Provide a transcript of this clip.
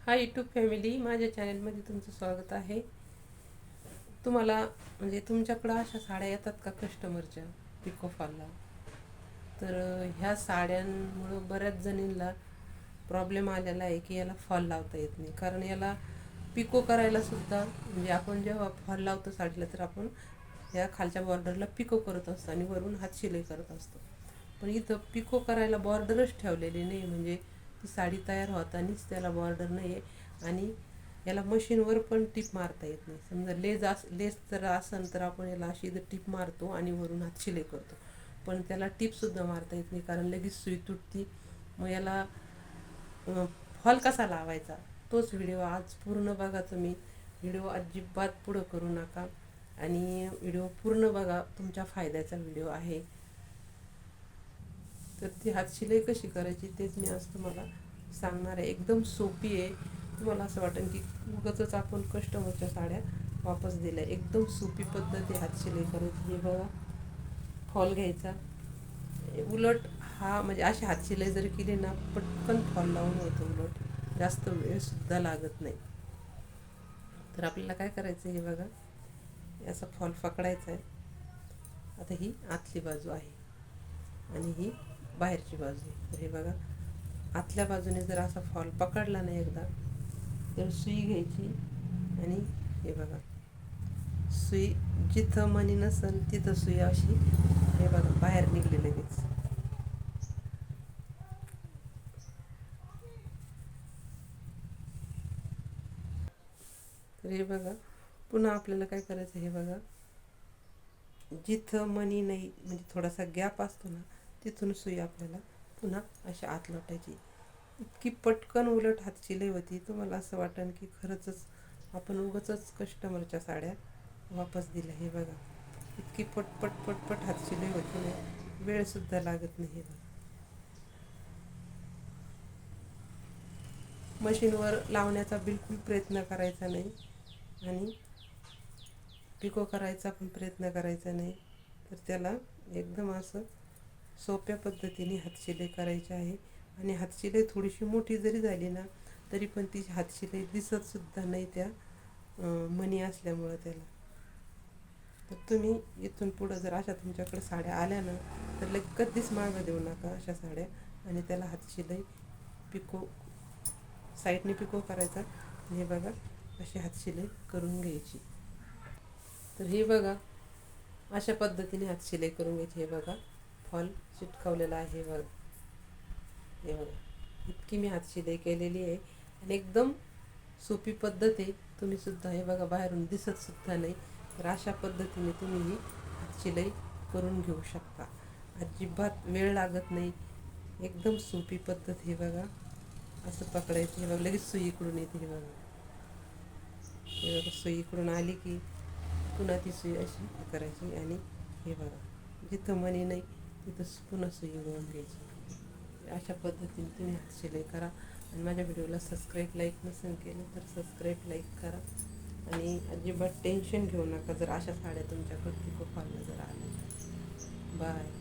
Hi YouTube family, माझ्या चॅनलमध्ये तुमचं स्वागत आहे. तुम्हाला म्हणजे तुमच्याकडं अशा साड्या येतात का कस्टमरच्या पिको फॉलला? तर ह्या साड्यांमुळं बऱ्याच जणींना प्रॉब्लेम आलेला आहे की याला फॉल लावता येत नाही. कारण याला पिको करायला सुद्धा म्हणजे आपण जेव्हा फॉल लावतो साडीला तर आपण या खालच्या बॉर्डरला पिको करत असतो आणि वरून हात शिलाई करत असतो. पण इथं पिको करायला बॉर्डरच ठेवलेली नाही, म्हणजे ती साडी तयार होतानीच त्याला बॉर्डर नाही आहे. आणि याला मशीनवर पण टीप मारता येत नाही. समजा लेस जर असेल तर आपण याला अशी इथं टीप मारतो आणि वरून हात शिलाई करतो, पण त्याला टीपसुद्धा मारता येत नाही कारण लगेच सुई तुटती. मग याला फॉल कसा लावायचा तोच व्हिडिओ आज पूर्ण बघा तुम्ही. व्हिडिओ अजिबात पुढं करू नका आणि व्हिडिओ पूर्ण बघा, तुमच्या फायद्याचा व्हिडिओ आहे. तर ती हातशिलाई कशी करायची तेच मी आज तुम्हाला सांगणार आहे. एकदम सोपी आहे. तुम्हाला असं वाटेल की उगाचच आपण कस्टमरच्या साड्या वापस दिल्या. एकदम सोपी पद्धत आहे हातशिलाई करायची. हे बघा, फॉल घ्यायचा. उलट हा म्हणजे अशी हातशिलाई जर केली ना पटकन फॉल लावून होतं, उलट जास्त वेळसुद्धा लागत नाही. तर आपल्याला काय करायचं हे बघा, असा फॉल पकडायचा आहे. आता ही आतली बाजू आहे आणि ही बाहेरची बाजू आहे. तर हे बघा, आतल्या बाजूने जर असा फॉल पकडला ना एकदा, तर सुई घ्यायची आणि हे बघा, सुई जिथं मणी नसेल तिथं सुई अशी हे बघा बाहेर निघली लगेच. तर हे बघा, पुन्हा आपल्याला काय करायचं हे बघा, जिथं मणी नाही म्हणजे थोडासा गॅप असतो ना तिथून सुई आपल्याला पुन्हा अशी आत लोटायची. इतकी पटकन उलट हातशिलाई होती. तुम्हाला असं वाटेल की खरंच आपण उगाचच कस्टमरच्या साड्या वापस दिल्या. हे बघा, इतकी पटपट पटपट हातशिलाई होती ना, वेळसुद्धा लागत नाही. हे बघा, मशीनवर लावण्याचा बिलकुल प्रयत्न करायचा नाही आणि पिको करायचा पण प्रयत्न करायचा नाही. तर त्याला एकदम असं सोप्या पद्धतीने हातशिलाई करायची आहे. आणि हातशिलाई थोडीशी मोठी जरी झाली ना तरी पण ती हातशिलाई दिसतसुद्धा नाही त्या मणी असल्यामुळं त्याला. तर तुम्ही इथून पुढं जर अशा तुमच्याकडे साड्या आल्या ना तर कधीच मागं देऊ नका अशा साड्या. आणि त्याला हातशिलाई पिको साईडने पिको करायचा. हे बघा, अशी हातशिलाई करून घ्यायची. तर हे बघा, अशा पद्धतीने हातशिलाई करून घ्यायची. हे बघा, फॉल चिटकवलेला आहे. बघा, हे बघा, इतकी मी हातशिलाई केलेली आहे आणि एकदम सोपी पद्धत आहे. तुम्हीसुद्धा हे बघा, बाहेरून दिसतसुद्धा नाही. तर अशा पद्धतीने तुम्ही ही हातशिलाई करून घेऊ शकता. अजिबात वेळ लागत नाही. एकदम सोपी पद्धत. हे बघा, असं पकडायचं. हे बघा, लगेच सुई इकडून येते. हे बघा, हे बघा, सुई इकडून आली की पुन्हा ती सुई अशी करायची आणि हे बघा, जिथं मणी नाही तिथं पुन्हा सुई वळून घ्यायची. अशा पद्धतीने तुम्ही हातशिलाई करा. आणि माझ्या व्हिडिओला सबस्क्राईब लाईक नसेल केलं तर सबस्क्राईब लाईक करा. आणि अजिबात टेन्शन घेऊ नका जर अशा साड्या तुमच्याकडे पिको फॉलला जर आल्या. बाय.